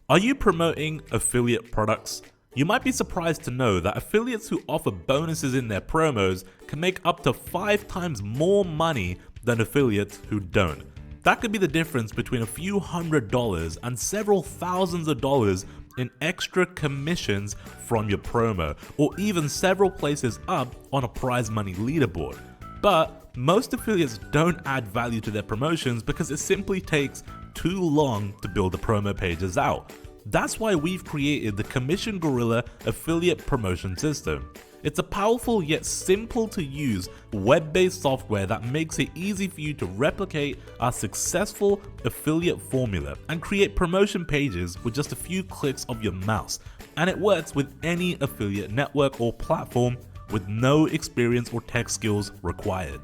Are you promoting affiliate products? You might be surprised to know that affiliates who offer bonuses in their promos can make up to 5 times more money than affiliates who don't. That could be the difference between a few $100s and several thousands of dollars in extra commissions from your promo, or even several places up on a prize money leaderboard. But most affiliates don't add value to their promotions because it simply takes too long to build the promo pages out. That's why we've created the Commission Gorilla affiliate promotion system. It's a powerful yet simple to use web-based software that makes it easy for you to replicate our successful affiliate formula and create promotion pages with just a few clicks of your mouse. And it works with any affiliate network or platform with no experience or tech skills required.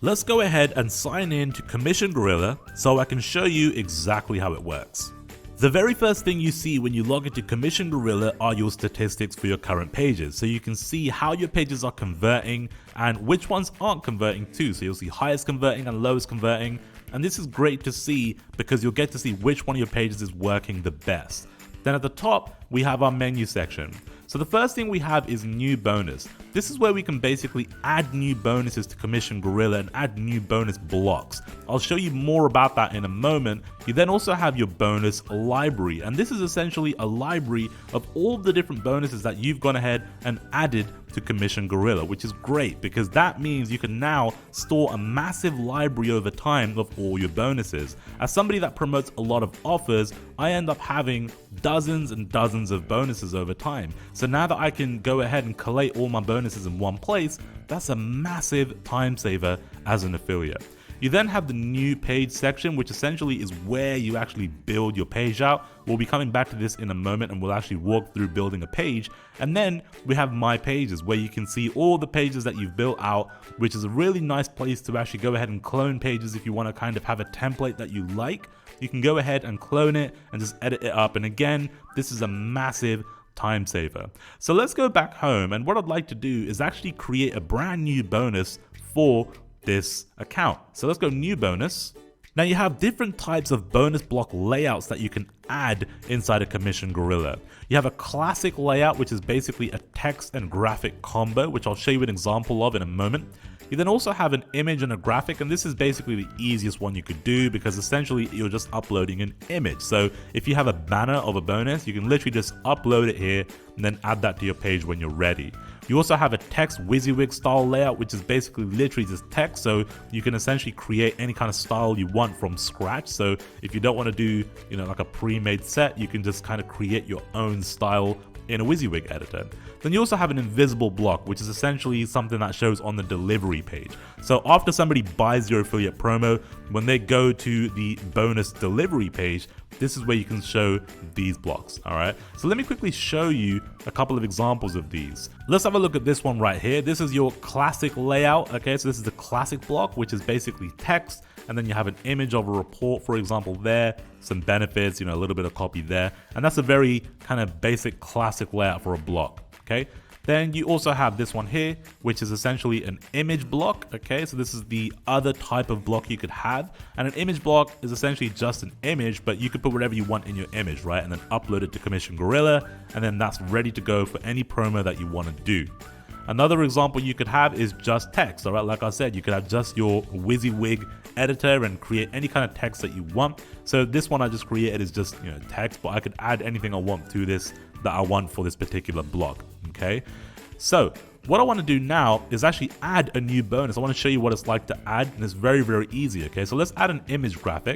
Let's go ahead and sign in to Commission Gorilla so I can show you exactly how it works. The very first thing you see when you log into Commission Gorilla are your statistics for your current pages. So you can see how your pages are converting and which ones aren't converting too. So you'll see highest converting and lowest converting. And this is great to see because you'll get to see which one of your pages is working the best. Then at the top, we have our menu section. So the first thing we have is new bonus. This is where we can basically add new bonuses to Commission Gorilla and add new bonus blocks. I'll show you more about that in a moment. You then also have your bonus library, and this is essentially a library of all the different bonuses that you've gone ahead and added to Commission Gorilla, which is great because that means you can now store a massive library over time of all your bonuses. As somebody that promotes a lot of offers, I end up having dozens and dozens of bonuses over time. So now that I can go ahead and collate all my bonuses in one place, that's a massive time saver as an affiliate. You then have the new page section, which essentially is where you actually build your page out. We'll be coming back to this in a moment and we'll actually walk through building a page. And then we have my pages, where you can see all the pages that you've built out, which is a really nice place to actually go ahead and clone pages if you want to kind of have a template that you like. You can go ahead and clone it and just edit it up. And again, this is a massive time saver. So let's go back home, and what I'd like to do is actually create a brand new bonus for this account. So let's go new bonus. Now you have different types of bonus block layouts that you can add inside a Commission Gorilla. You have a classic layout, which is basically a text and graphic combo, which I'll show you an example of in a moment. You then also have an image and a graphic, and this is basically the easiest one you could do because essentially you're just uploading an image. So if you have a banner of a bonus, you can literally just upload it here and then add that to your page when you're ready. You also have a text WYSIWYG style layout, which is basically literally just text, so you can essentially create any kind of style you want from scratch. So if you don't want to do, like a pre-made set, you can just kind of create your own style in a WYSIWYG editor. Then you also have an invisible block, which is essentially something that shows on the delivery page. So after somebody buys your affiliate promo, when they go to the bonus delivery page, this is where you can show these blocks. All right, so let me quickly show you a couple of examples of these. Let's have a look at this one right here. This is your classic layout. Okay, so this is the classic block, which is basically text, and then you have an image of a report, for example, there, some benefits, a little bit of copy there, and that's a very kind of basic classic layout for a block. Okay, then you also have this one here, which is essentially an image block. Okay, so this is the other type of block you could have, and an image block is essentially just an image, but you could put whatever you want in your image, right, and then upload it to Commission Gorilla, and then that's ready to go for any promo that you want to do. Another example you could have is just text. All right, like I said, you could have just your WYSIWYG editor and create any kind of text that you want. So this one I just created is just text, but I could add anything I want to this that I want for this particular block. Okay, so what I want to do now is actually add a new bonus. I want to show you what it's like to add, and it's very, very easy. Okay, so let's add an image graphic.